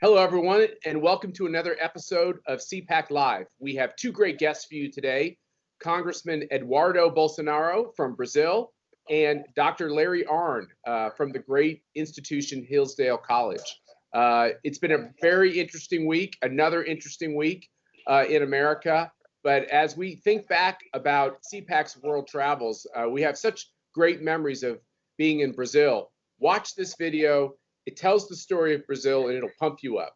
Hello, everyone, and welcome to another episode of CPAC Live. We have two great guests for you today, Congressman Eduardo Bolsonaro from Brazil and Dr. Larry Arnn from the great institution Hillsdale College. It's been a very interesting week, another interesting week in America. But as we think back about CPAC's world travels, we have such great memories of being in Brazil. Watch this video. It tells the story of Brazil and it'll pump you up.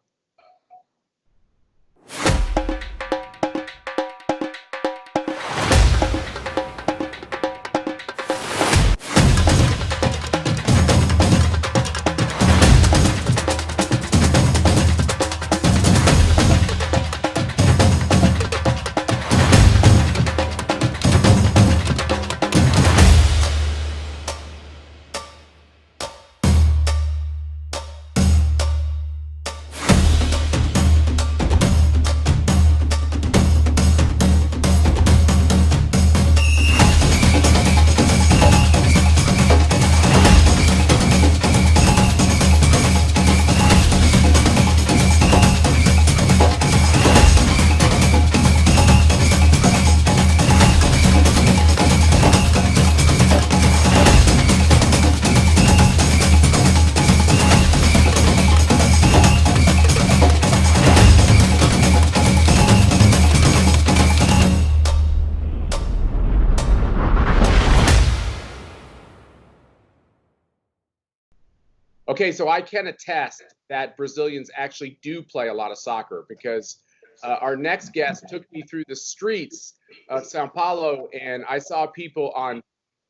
Okay, so I can attest that Brazilians actually do play a lot of soccer because our next guest took me through the streets of Sao Paulo and I saw people on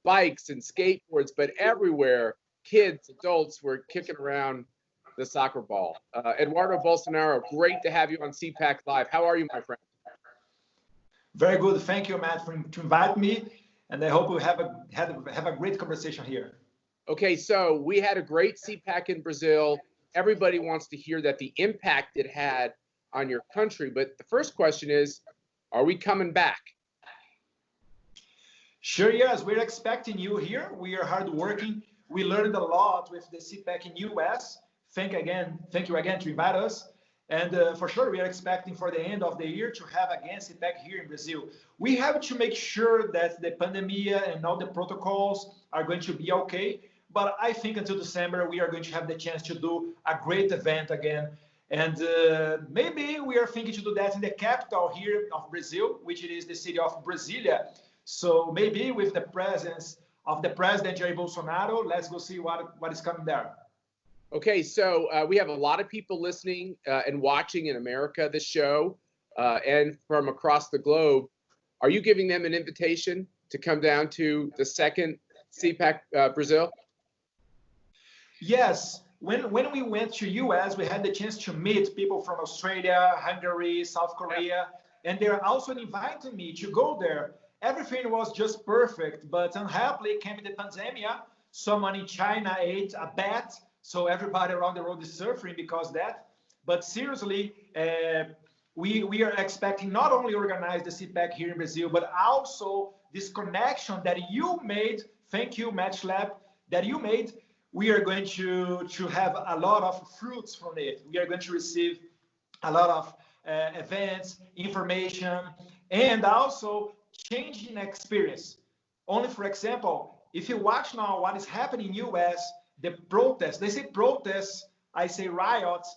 bikes and skateboards, but everywhere, kids, adults were kicking around the soccer ball. Eduardo Bolsonaro, great to have you on CPAC Live. How are you, my friend? Very good. Thank you, Matt, to invite me. And I hope we have a great conversation here. Okay, so we had a great CPAC in Brazil. Everybody wants to hear that the impact it had on your country. But the first question is, are we coming back? Sure, yes. We're expecting you here. We are hardworking. We learned a lot with the CPAC in US. Thank you again to invite us. And for sure, we are expecting for the end of the year to have again CPAC here in Brazil. We have to make sure that the pandemic and all the protocols are going to be okay. But I think until December, we are going to have the chance to do a great event again. And maybe we are thinking to do that in the capital here of Brazil, which is the city of Brasilia. So maybe with the presence of the President Jair Bolsonaro, let's go see what is coming there. Okay, so we have a lot of people listening and watching in America this show and from across the globe. Are you giving them an invitation to come down to the second CPAC Brazil? Yes. When we went to US, we had the chance to meet people from Australia, Hungary, South Korea, and they're also inviting me to go there. Everything was just perfect, but unhappily came the pandemic. Someone in China ate a bat, so everybody around the world is suffering because of that. But seriously, we are expecting not only organize the CPAC here in Brazil, but also this connection that you made. Thank you, Matt Schlapp, that you made. We are going to have a lot of fruits from it. We are going to receive a lot of events, information, and also changing experience. Only for example, if you watch now what is happening in US, the protests, they say protests, I say riots,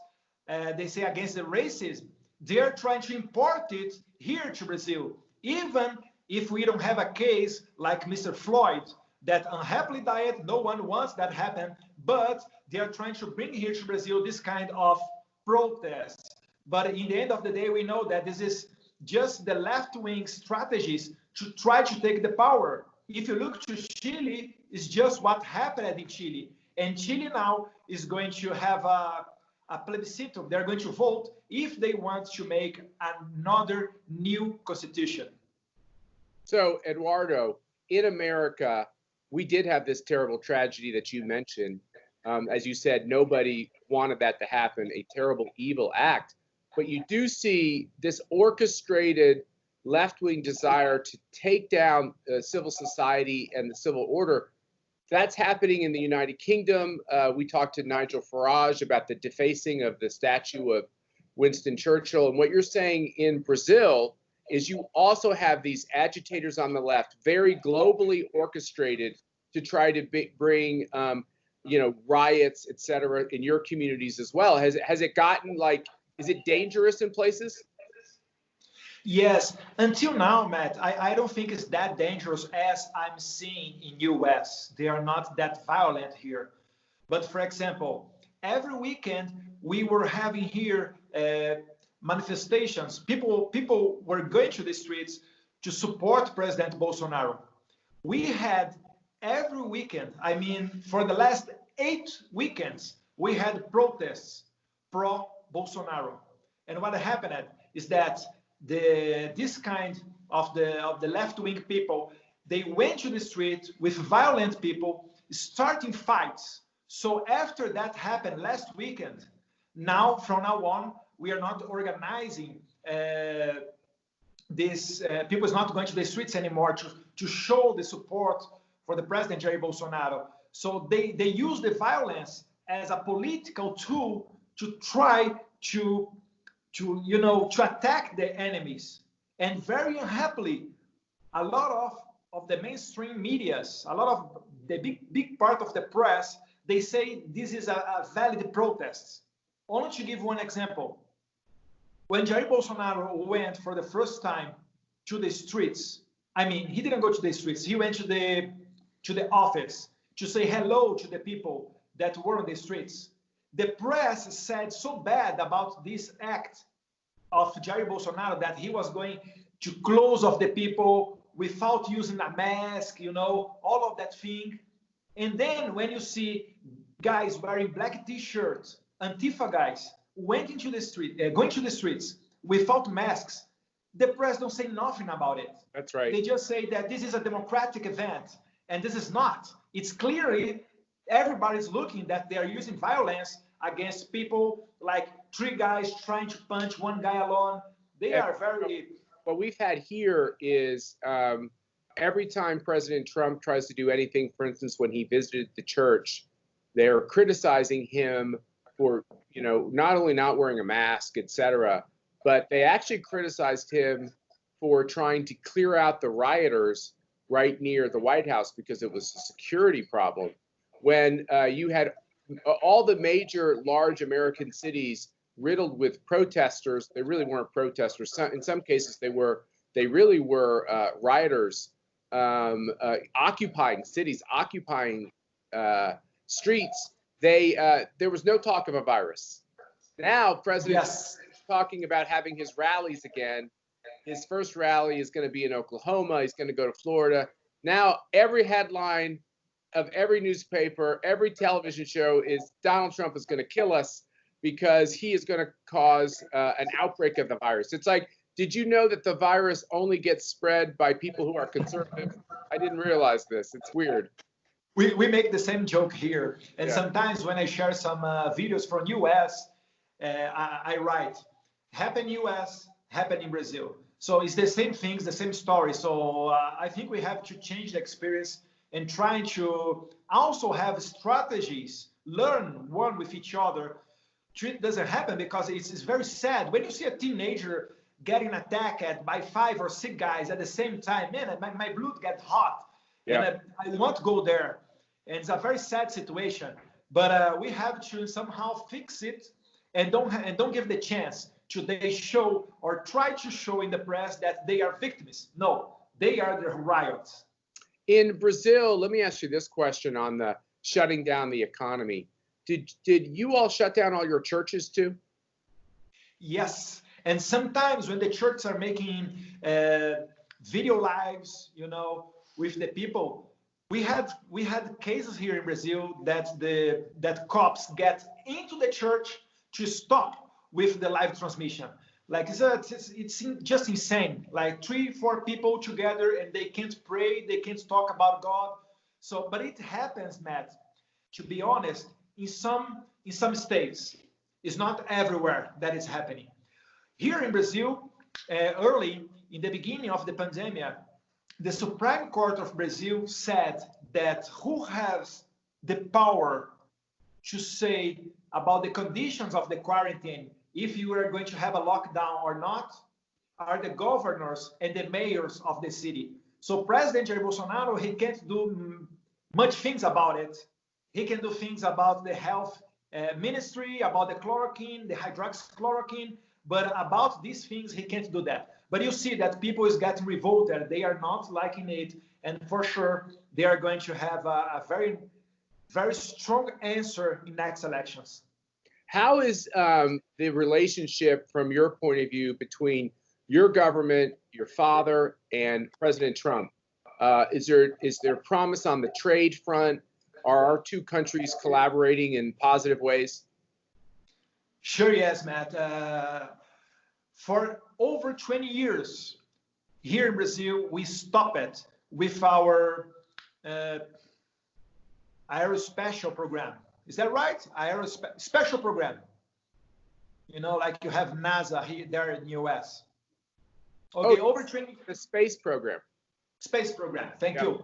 they say against the racism. They're trying to import it here to Brazil, even if we don't have a case like Mr. Floyd, that unhappily died. No one wants that happen, but they are trying to bring here to Brazil this kind of protests. But in the end of the day, we know that this is just the left-wing strategies to try to take the power. If you look to Chile, it's just what happened in Chile. And Chile now is going to have a plebiscito. They're going to vote if they want to make another new constitution. So, Eduardo, in America, we did have this terrible tragedy that you mentioned. As you said, nobody wanted that to happen, a terrible, evil act. But you do see this orchestrated left-wing desire to take down civil society and the civil order. That's happening in the United Kingdom. We talked to Nigel Farage about the defacing of the statue of Winston Churchill. And what you're saying in Brazil is you also have these agitators on the left, very globally orchestrated to try to bring, riots, et cetera, in your communities as well. Has it gotten is it dangerous in places? Yes, until now, Matt, I don't think it's that dangerous as I'm seeing in US. They are not that violent here. But for example, every weekend we were having here manifestations. People were going to the streets to support President Bolsonaro. We had every weekend, I mean, for the last 8 weekends, we had protests pro-Bolsonaro. And what happened is that this kind of the left-wing people, they went to the street with violent people starting fights. So after that happened last weekend, from now on, we are not organizing this. People is not going to the streets anymore to show the support for the president Jair Bolsonaro. So they use the violence as a political tool to try to attack the enemies. And very unhappily, a lot of the mainstream medias, a lot of the big part of the press, they say this is a valid protest. Only to give one example, when Jair Bolsonaro went for the first time to the streets, I mean, he didn't go to the streets, he went to the office to say hello to the people that were on the streets. The press said so bad about this act of Jair Bolsonaro that he was going to close off the people without using a mask, all of that thing. And then when you see guys wearing black t-shirts, Antifa guys, going to the streets without masks, the press don't say nothing about it. That's right. They just say that this is a democratic event, and this is not. It's clearly everybody's looking that they are using violence against people, like 3 guys trying to punch 1 guy alone. They are very... What we've had here is every time President Trump tries to do anything, for instance, when he visited the church, they're criticizing him for, not only not wearing a mask, et cetera, but they actually criticized him for trying to clear out the rioters right near the White House because it was a security problem. When you had all the major large American cities riddled with protesters, they really weren't protesters. In some cases, they really were rioters occupying cities, occupying streets. There was no talk of a virus. Now, President is talking about having his rallies again. His first rally is going to be in Oklahoma. He's going to go to Florida. Now, every headline of every newspaper, every television show is Donald Trump is going to kill us because he is going to cause an outbreak of the virus. It's like, did you know that the virus only gets spread by people who are conservative? I didn't realize this. It's weird. We make the same joke here. And sometimes when I share some videos from US, I write, happen US, happen in Brazil. So it's the same things, the same story. So I think we have to change the experience and trying to also have strategies, learn one with each other. It doesn't happen because it's very sad. When you see a teenager getting attacked by 5 or 6 guys at the same time, man, my blood gets hot. Yeah. And I want to go there. And it's a very sad situation. But we have to somehow fix it and don't give the chance to they show or try to show in the press that they are victims. No, they are the riots. In Brazil, let me ask you this question on the shutting down the economy. Did you all shut down all your churches too? Yes. And sometimes when the churches are making video lives, with the people, we had cases here in Brazil that cops get into the church to stop with the live transmission. Like it's just insane. Like 3-4 people together and they can't pray, they can't talk about God. So, but it happens, Matt. To be honest, in some states, it's not everywhere that is happening. Here in Brazil, early in the beginning of the pandemic, the Supreme Court of Brazil said that who has the power to say about the conditions of the quarantine, if you are going to have a lockdown or not, are the governors and the mayors of the city. So President Jair Bolsonaro, he can't do much things about it. He can do things about the health ministry, about the chloroquine, the hydroxychloroquine, but about these things, he can't do that. But you see that people is getting revolted. They are not liking it. And for sure, they are going to have a very, very strong answer in next elections. How is the relationship from your point of view between your government, your father, and President Trump? Is there promise on the trade front? Are our two countries collaborating in positive ways? Sure, yes, Matt. For over 20 years here in Brazil, we stopped it with our aerospatial program. Is that right? Aerospatial program. You know, like you have NASA here, there in the US. Okay, over 20. The space program. Space program, thank you.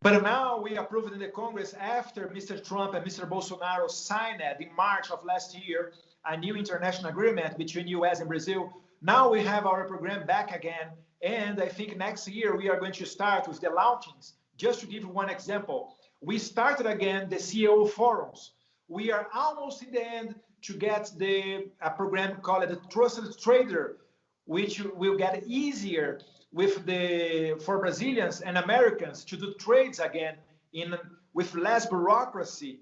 But now we approved in the Congress after Mr. Trump and Mr. Bolsonaro signed in March of last year a new international agreement between US and Brazil. Now we have our program back again. And I think next year we are going to start with the launchings. Just to give you one example, we started again the CEO forums. We are almost in the end to get a program called the Trusted Trader, which will get easier for Brazilians and Americans to do trades again with less bureaucracy.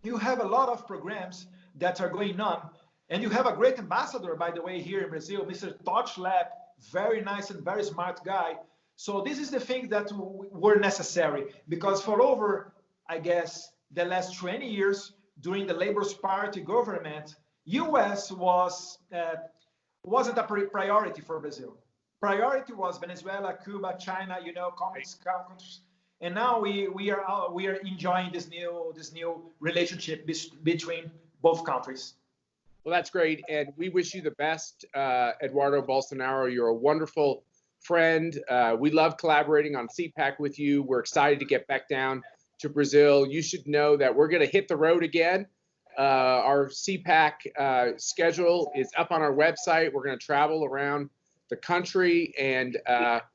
You have a lot of programs that are going on, and you have a great ambassador, by the way, here in Brazil, Mr. Matt Schlapp, very nice and very smart guy. So this is the thing that were necessary, because for over, I guess, the last 20 years during the Labour Party government, US wasn't a priority for Brazil. Priority was Venezuela, Cuba, China, you know, communist countries, and now we are enjoying this new relationship between both countries. Well, that's great, and we wish you the best, Eduardo Bolsonaro. You're a wonderful friend. We love collaborating on CPAC with you. We're excited to get back down to Brazil. You should know that we're going to hit the road again. Our CPAC schedule is up on our website. We're going to travel around the country, and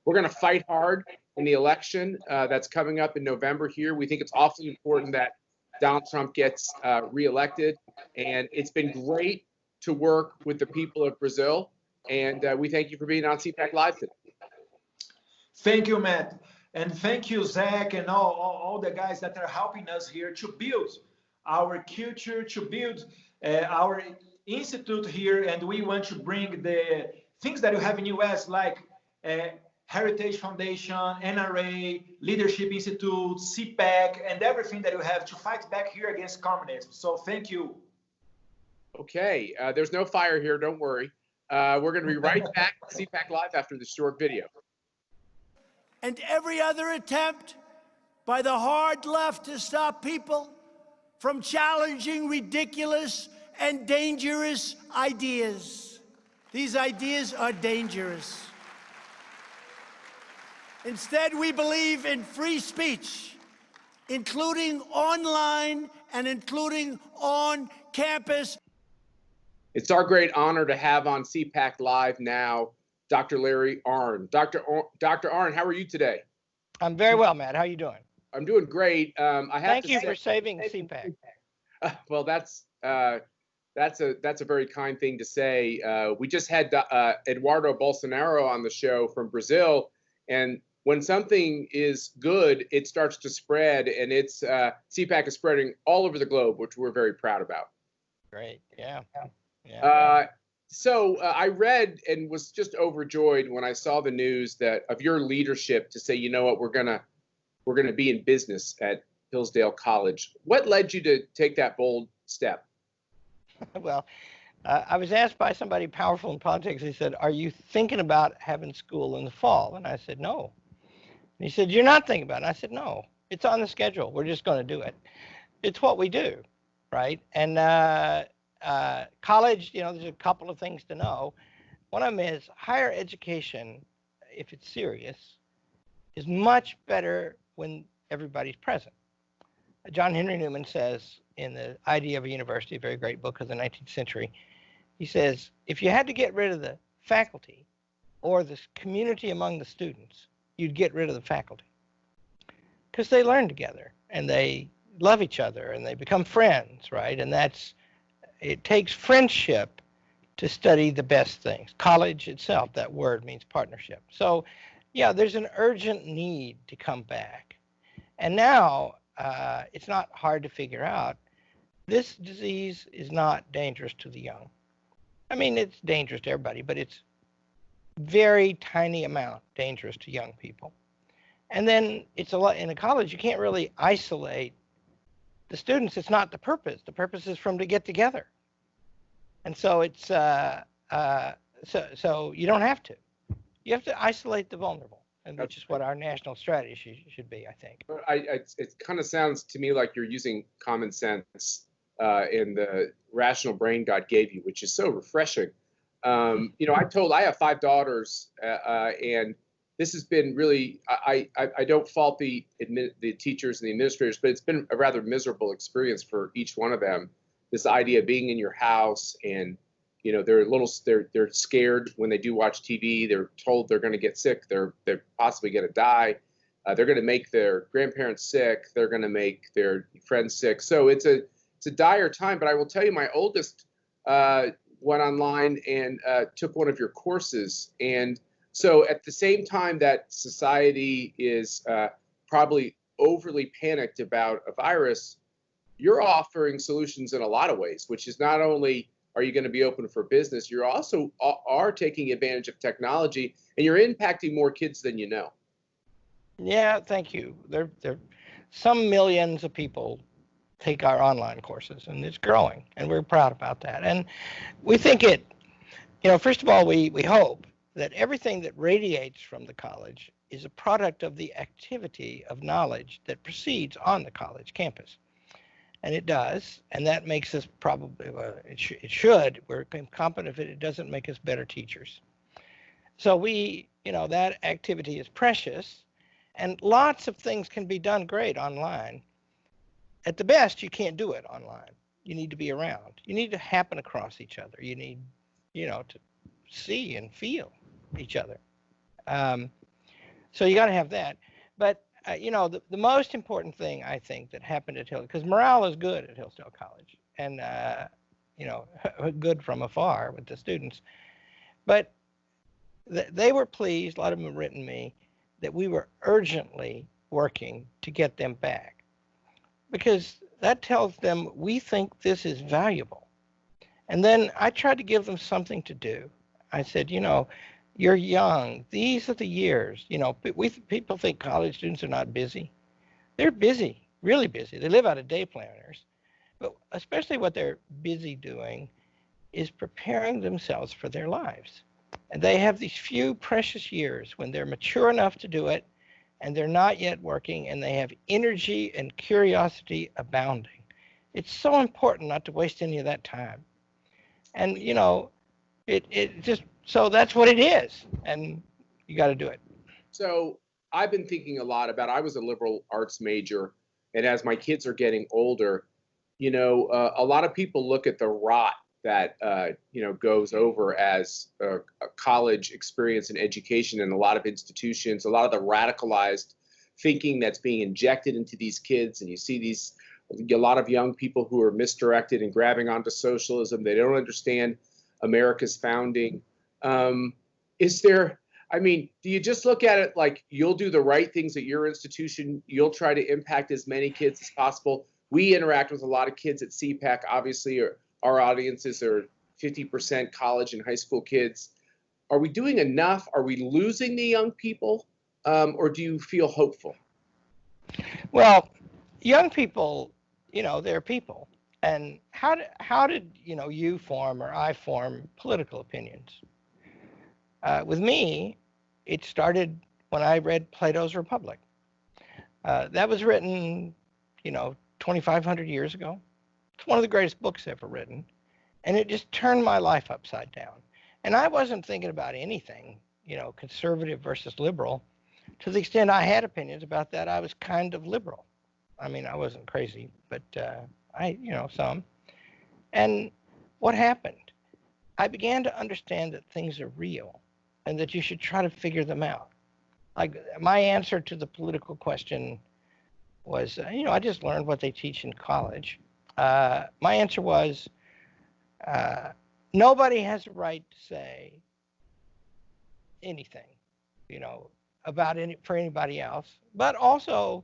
we're going to fight hard in the election that's coming up in November here. We think it's awfully important that Donald Trump gets reelected, and it's been great to work with the people of Brazil, and we thank you for being on CPAC Live today. Thank you, Matt, and thank you, Zach, and all the guys that are helping us here to build our culture, to build our institute here, and we want to bring the things that you have in US, like Heritage Foundation, NRA, Leadership Institute, CPAC, and everything that you have to fight back here against communism. So thank you. Okay, there's no fire here, don't worry. We're going to be right back to CPAC Live after this short video. And every other attempt by the hard left to stop people from challenging ridiculous and dangerous ideas. These ideas are dangerous. Instead, we believe in free speech, including online and including on campus. It's our great honor to have on CPAC Live now Dr. Larry Arnn. Dr. Arnn, how are you today? I'm very well, Matt. How are you doing? I'm doing great. Thank you for saving CPAC. Well, that's a very kind thing to say. We just had Eduardo Bolsonaro on the show from Brazil, and when something is good, it starts to spread, and it's CPAC is spreading all over the globe, which we're very proud about. Great, yeah. So I read and was just overjoyed when I saw the news that of your leadership to say, you know what, we're gonna be in business at Hillsdale College. What led you to take that bold step? Well, I was asked by somebody powerful in politics. He said, "Are you thinking about having school in the fall?" And I said, "No." And he said, "You're not thinking about it?" And I said, "No, it's on the schedule. We're just going to do it. It's what we do, right?" And college, you know, there's a couple of things to know. One of them is higher education, if it's serious, is much better when everybody's present. John Henry Newman says in The Idea of a University, a very great book of the 19th century, he says, if you had to get rid of the faculty or the community among the students, you'd get rid of the faculty because they learn together and they love each other and they become friends, right? And it takes friendship to study the best things. College itself, that word means partnership. So yeah, there's an urgent need to come back. And now it's not hard to figure out, this disease is not dangerous to the young. I mean, it's dangerous to everybody, but it's very tiny amount dangerous to young people. And then it's a lot in a college, you can't really isolate the students. It's not the purpose. The purpose is for them to get together. And so it's so you don't have to. You have to isolate the vulnerable, and which is what our national strategy should be, I think. It kind of sounds to me like you're using common sense in the rational brain God gave you, which is so refreshing. I have 5 daughters, and this has been really, I don't fault the teachers and the administrators, but it's been a rather miserable experience for each one of them. This idea of being in your house and, they're scared when they do watch TV. They're told they're going to get sick. They're possibly going to die. They're going to make their grandparents sick. They're going to make their friends sick. So it's a dire time. But I will tell you, my oldest went online and took one of your courses. And so at the same time that society is probably overly panicked about a virus, you're offering solutions in a lot of ways, which is not only are you going to be open for business, you're also are taking advantage of technology, and you're impacting more kids than you know. Yeah, thank you. There some millions of people take our online courses, and it's growing, and we're proud about that. And we think first of all, we hope that everything that radiates from the college is a product of the activity of knowledge that proceeds on the college campus. And it does, and that makes us probably, it should, we're confident of it, it doesn't make us better teachers. So that activity is precious, and lots of things can be done great online. At the best, you can't do it online. You need to be around. You need to happen across each other. You need, to see and feel each other. So you got to have that. But the most important thing I think that happened at Hillsdale, because morale is good at Hillsdale College, and good from afar with the students, but they were pleased. A lot of them have written me that we were urgently working to get them back, because that tells them we think this is valuable. And then I tried to give them something to do. I said, you're young. These are the years. People think college students are not busy. They're busy, really busy. They live out of day planners. But especially what they're busy doing is preparing themselves for their lives. And they have these few precious years when they're mature enough to do it, and they're not yet working, and they have energy and curiosity abounding. It's so important not to waste any of that time. And, it just, so that's what it is, and you got to do it. So I've been thinking a lot about, I was a liberal arts major, and as my kids are getting older, a lot of people look at the rot that, goes over as a college experience and education in a lot of institutions, a lot of the radicalized thinking that's being injected into these kids. And you see a lot of young people who are misdirected and grabbing onto socialism. They don't understand America's founding. Do you just look at it like you'll do the right things at your institution? You'll try to impact as many kids as possible. We interact with a lot of kids at CPAC. Obviously, our audiences are 50% college and high school kids. Are we doing enough? Are we losing the young people? Or do you feel hopeful? Well, young people, they're people. And how did you form or I form political opinions? With me, it started when I read Plato's Republic. That was written, 2,500 years ago. It's one of the greatest books ever written. And it just turned my life upside down. And I wasn't thinking about anything, conservative versus liberal. to the extent I had opinions about that, I was kind of liberal. I mean, I wasn't crazy, but some. And what happened? I began to understand that things are real and that you should try to figure them out. Like my answer to the political question was, I just learned what they teach in college. My answer was, nobody has a right to say anything, for anybody else. But also,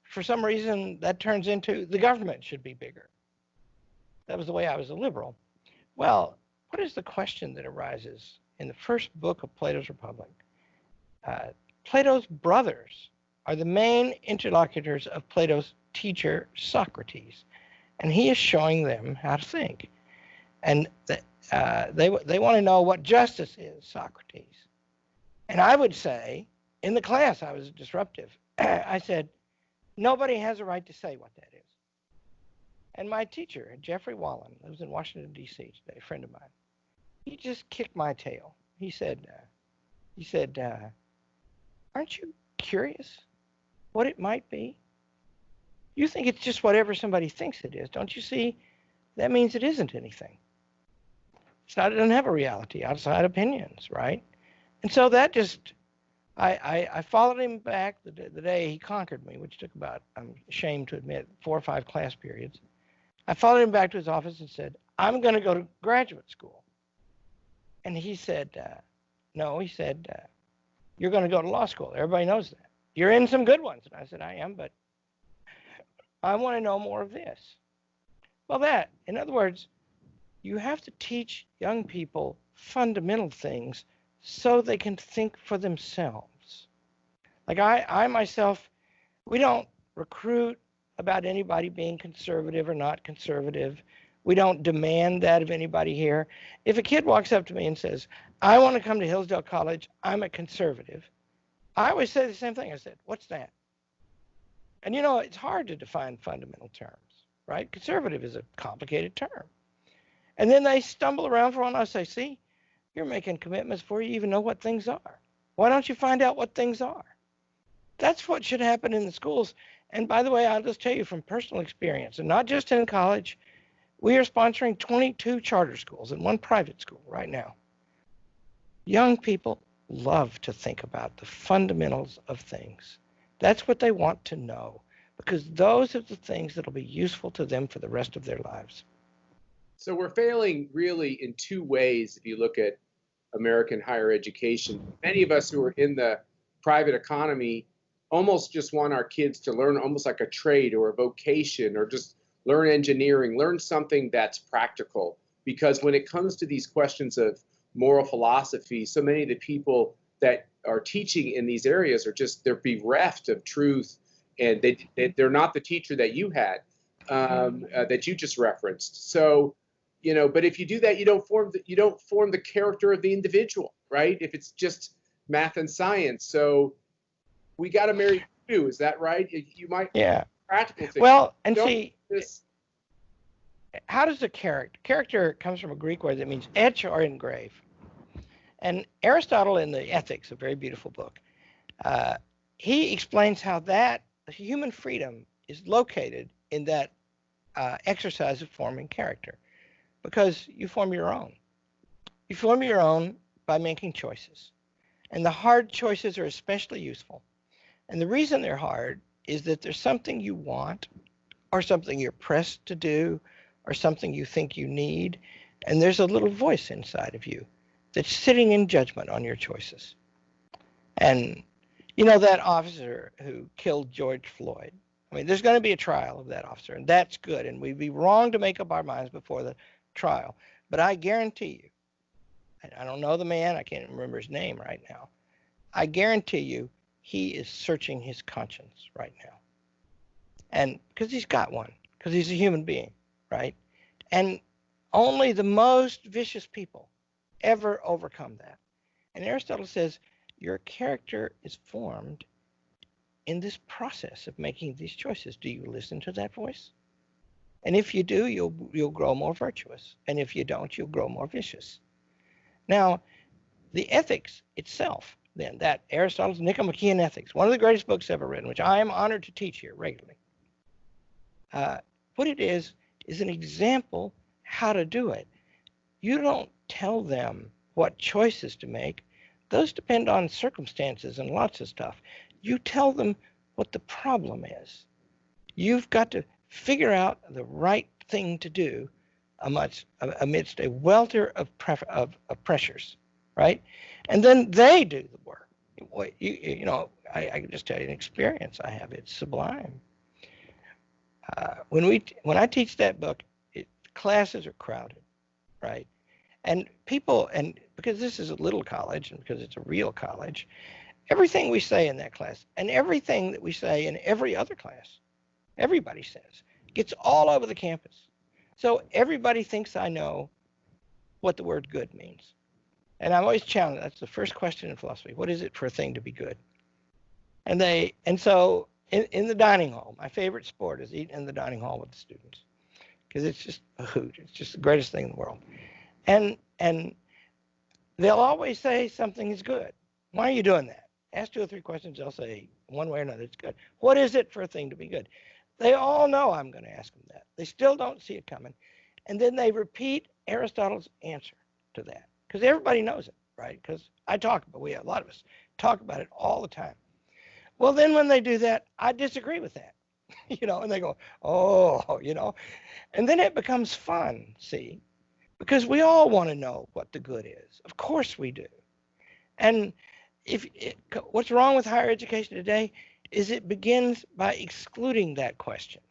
for some reason, that turns into the government should be bigger. That was the way I was a liberal. Well, what is the question that arises in the first book of Plato's Republic? Plato's brothers are the main interlocutors of Plato's teacher, Socrates, and he is showing them how to think. And they want to know what justice is, Socrates. And I would say, in the class, I was disruptive. I said, nobody has a right to say what that is. And my teacher, Jeffrey Wallen, lives in Washington, D.C. today, a friend of mine. He just kicked my tail. He said, aren't you curious what it might be? You think it's just whatever somebody thinks it is. Don't you see? That means it isn't anything. It doesn't have a reality outside opinions, right? And so that just, I followed him back the day he conquered me, which took about, I'm ashamed to admit, 4 or 5 class periods. I followed him back to his office and said, I'm going to go to graduate school. And he said, no, he said, you're going to go to law school. Everybody knows that. You're in some good ones. And I said, I am, but I want to know more of this. Well, in other words, you have to teach young people fundamental things so they can think for themselves. Like I myself, we don't recruit about anybody being conservative or not conservative. We don't demand that of anybody here. If a kid walks up to me and says, I want to come to Hillsdale College, I'm a conservative, I always say the same thing. I said, what's that? And it's hard to define fundamental terms, right? Conservative is a complicated term. And then they stumble around for a while and I say, see, you're making commitments before you even know what things are. Why don't you find out what things are? That's what should happen in the schools. And by the way, I'll just tell you from personal experience, and not just in college, we are sponsoring 22 charter schools and 1 private school right now. Young people love to think about the fundamentals of things. That's what they want to know, because those are the things that will be useful to them for the rest of their lives. So we're failing really in 2 ways if you look at American higher education. Many of us who are in the private economy almost just want our kids to learn almost like a trade or a vocation, or just learn engineering, learn something that's practical. Because when it comes to these questions of moral philosophy, so many of the people that are teaching in these areas they're bereft of truth, and they're not the teacher that you had, that you just referenced. So, but if you do that, you don't form the character of the individual, right? If it's just math and science. So we got to marry 2. Is that right? You might. Yeah. Practical things. Well, and see, how does the character comes from a Greek word that means etch or engrave. And Aristotle in the Ethics, a very beautiful book, he explains how that human freedom is located in that exercise of forming character, because you form your own. You form your own by making choices. And the hard choices are especially useful. And the reason they're hard is that there's something you want, or something you're pressed to do, or something you think you need, and there's a little voice inside of you that's sitting in judgment on your choices. And that officer who killed George Floyd, I mean, there's going to be a trial of that officer, and that's good, and we'd be wrong to make up our minds before the trial. But I guarantee you, I don't know the man, I can't remember his name right now, I guarantee you he is searching his conscience right now. And because he's got one, because he's a human being, right? And only the most vicious people ever overcome that. And Aristotle says your character is formed in this process of making these choices. Do you listen to that voice? And if you do, you'll grow more virtuous. And if you don't, you'll grow more vicious. Now, the ethics itself then, that Aristotle's Nicomachean Ethics, one of the greatest books ever written, which I am honored to teach here regularly. What it is an example how to do it. You don't tell them what choices to make. Those depend on circumstances and lots of stuff. You tell them what the problem is. You've got to figure out the right thing to do amidst a welter of pressures, right? And then they do the work. You know, I can just tell you an experience I have. It's sublime. When I teach that book, classes are crowded, right? And people, and because this is a little college and because it's a real college, everything we say in that class and everything that we say in every other class, everybody says, gets all over the campus. So everybody thinks I know what the word good means. And I'm always challenged. That's the first question in philosophy. What is it for a thing to be good? And so in the dining hall, my favorite sport is eating in the dining hall with the students, because it's just a hoot. It's just the greatest thing in the world. And they'll always say something is good. Why are you doing that? Ask 2 or 3 questions, they'll say one way or another, it's good. What is it for a thing to be good? They all know I'm going to ask them that. They still don't see it coming. And then they repeat Aristotle's answer to that, because everybody knows it, right? Because a lot of us talk about it all the time. Well, then when they do that, I disagree with that, you know, and they go, oh, you know, and then it becomes fun, see, because we all want to know what the good is. Of course we do. And what's wrong with higher education today is it begins by excluding that question.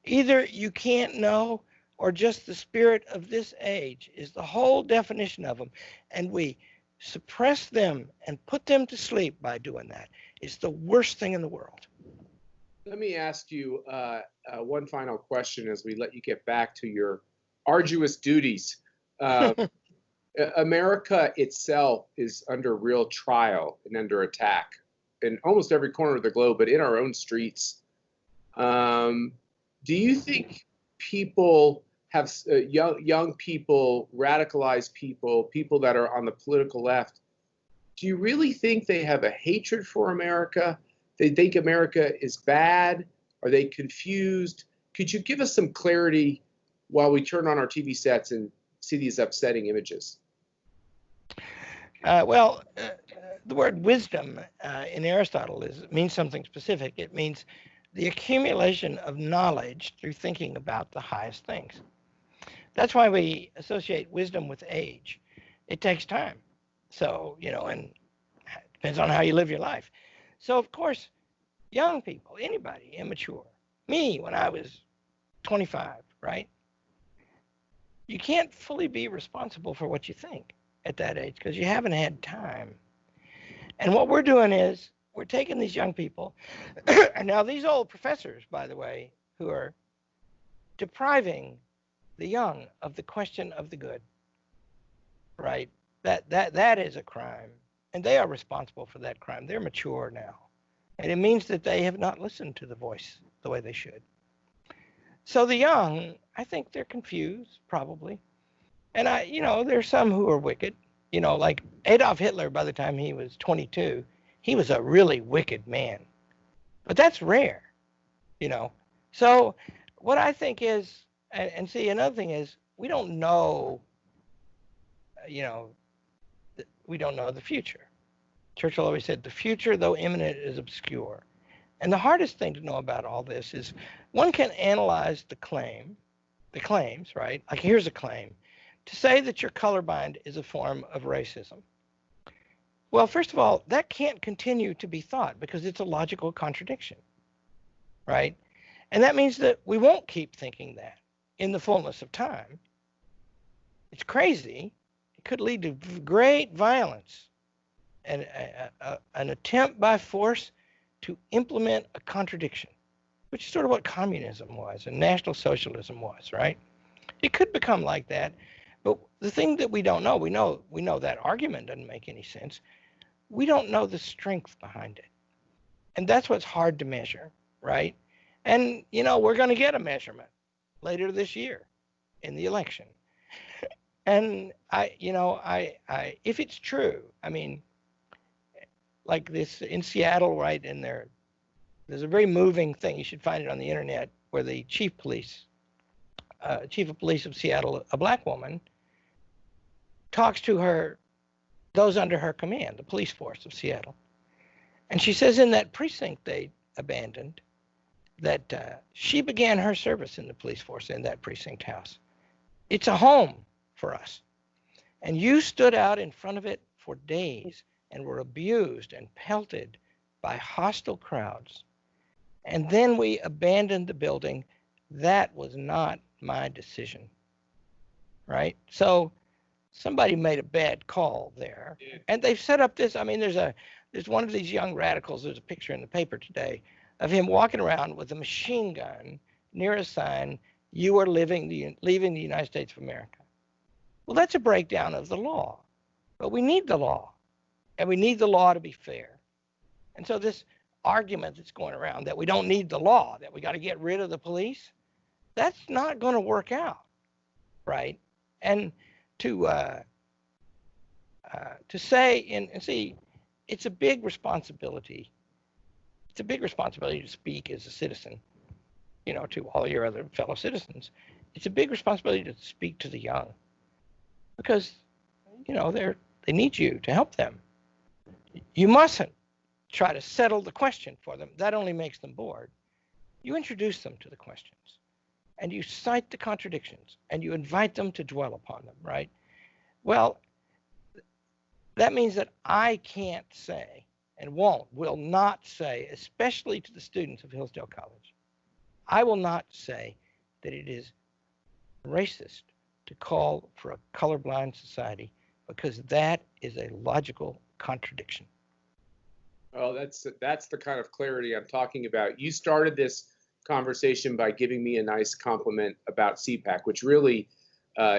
Either you can't know, or just the spirit of this age is the whole definition of them, and we suppress them and put them to sleep by doing that. It's the worst thing in the world. Let me ask you one final question as we let you get back to your arduous duties. America itself is under real trial and under attack in almost every corner of the globe, but in our own streets. Do you think people have young people, radicalized people that are on the political left, do you really think they have a hatred for America? They think America is bad? Are they confused? Could you give us some clarity while we turn on our TV sets and see these upsetting images? The word wisdom in Aristotle means something specific. It means the accumulation of knowledge through thinking about the highest things. That's why we associate wisdom with age. It takes time. So, you know, and it depends on how you live your life. So, of course, young people, anybody, immature, me when I was 25, right? You can't fully be responsible for what you think at that age because you haven't had time. And what we're doing is we're taking these young people, and now these old professors, by the way, who are depriving the young of the question of the good, right? That is a crime, and they are responsible for that crime. They're mature now, and it means that they have not listened to the voice the way they should. So the young, I think they're confused, probably. And there's some who are wicked, like Adolf Hitler. By the time he was 22, he was a really wicked man, but that's rare, So what I think is, and see, another thing is, we don't know, we don't know the future. Churchill always said, the future, though imminent, is obscure. And the hardest thing to know about all this is one can analyze the claims, right? Like, here's a claim. To say that you're colorblind is a form of racism. Well, first of all, that can't continue to be thought because it's a logical contradiction, right? And that means that we won't keep thinking that in the fullness of time. It's crazy. It could lead to great violence and an attempt by force to implement a contradiction, which is sort of what communism was and National Socialism was, right? It could become like that. But the thing that we don't know, we know that argument doesn't make any sense. We don't know the strength behind it. And that's what's hard to measure, right? And, we're going to get a measurement later this year in the election. And if it's true, like this in Seattle, right in there. There's a very moving thing. You should find it on the internet, where the chief of police of Seattle, a black woman, talks to those under her command, the police force of Seattle. And she says in that precinct they abandoned, that she began her service in the police force in that precinct house. It's a home for us. And you stood out in front of it for days and were abused and pelted by hostile crowds. And then we abandoned the building. That was not my decision, right? So somebody made a bad call there. And they've set up this, I mean, there's one of these young radicals, there's a picture in the paper today of him walking around with a machine gun near a sign, "You are leaving the United States of America." Well, that's a breakdown of the law, but we need the law, and we need the law to be fair. And so this argument that's going around that we don't need the law, that we got to get rid of the police, that's not going to work out, right? And to say, and see, it's a big responsibility. It's a big responsibility to speak as a citizen, to all your other fellow citizens. It's a big responsibility to speak to the young, because, they need you to help them. You mustn't try to settle the question for them. That only makes them bored. You introduce them to the questions, and you cite the contradictions, and you invite them to dwell upon them, right? Well, that means that I can't say, and will not say, especially to the students of Hillsdale College, I will not say that it is racist to call for a colorblind society, because that is a logical contradiction. Well, that's the kind of clarity I'm talking about. You started this conversation by giving me a nice compliment about CPAC, which really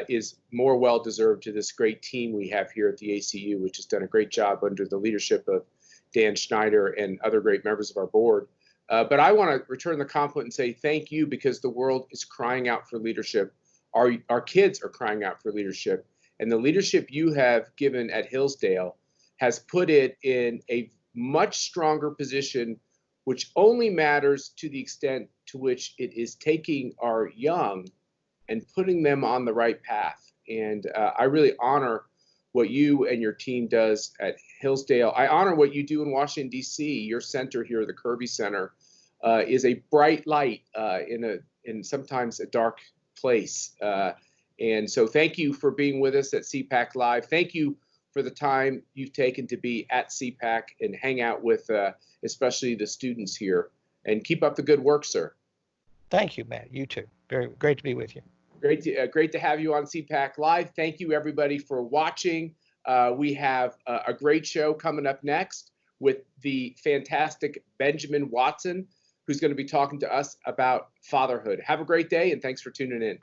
is more well-deserved to this great team we have here at the ACU, which has done a great job under the leadership of Dan Schneider and other great members of our board. But I want to return the compliment and say thank you, because the world is crying out for leadership. Our kids are crying out for leadership. And the leadership you have given at Hillsdale has put it in a much stronger position, which only matters to the extent to which it is taking our young and putting them on the right path. And I really honor what you and your team does at Hillsdale. I honor what you do in Washington, D.C. Your center here, the Kirby Center, is a bright light in sometimes a dark place. And so thank you for being with us at CPAC Live. Thank you for the time you've taken to be at CPAC and hang out with especially the students here. And keep up the good work, sir. Thank you, Matt. You too. Very great to be with you. Great to have you on CPAC Live. Thank you, everybody, for watching. We have a great show coming up next with the fantastic Benjamin Watson, who's going to be talking to us about fatherhood. Have a great day, and thanks for tuning in.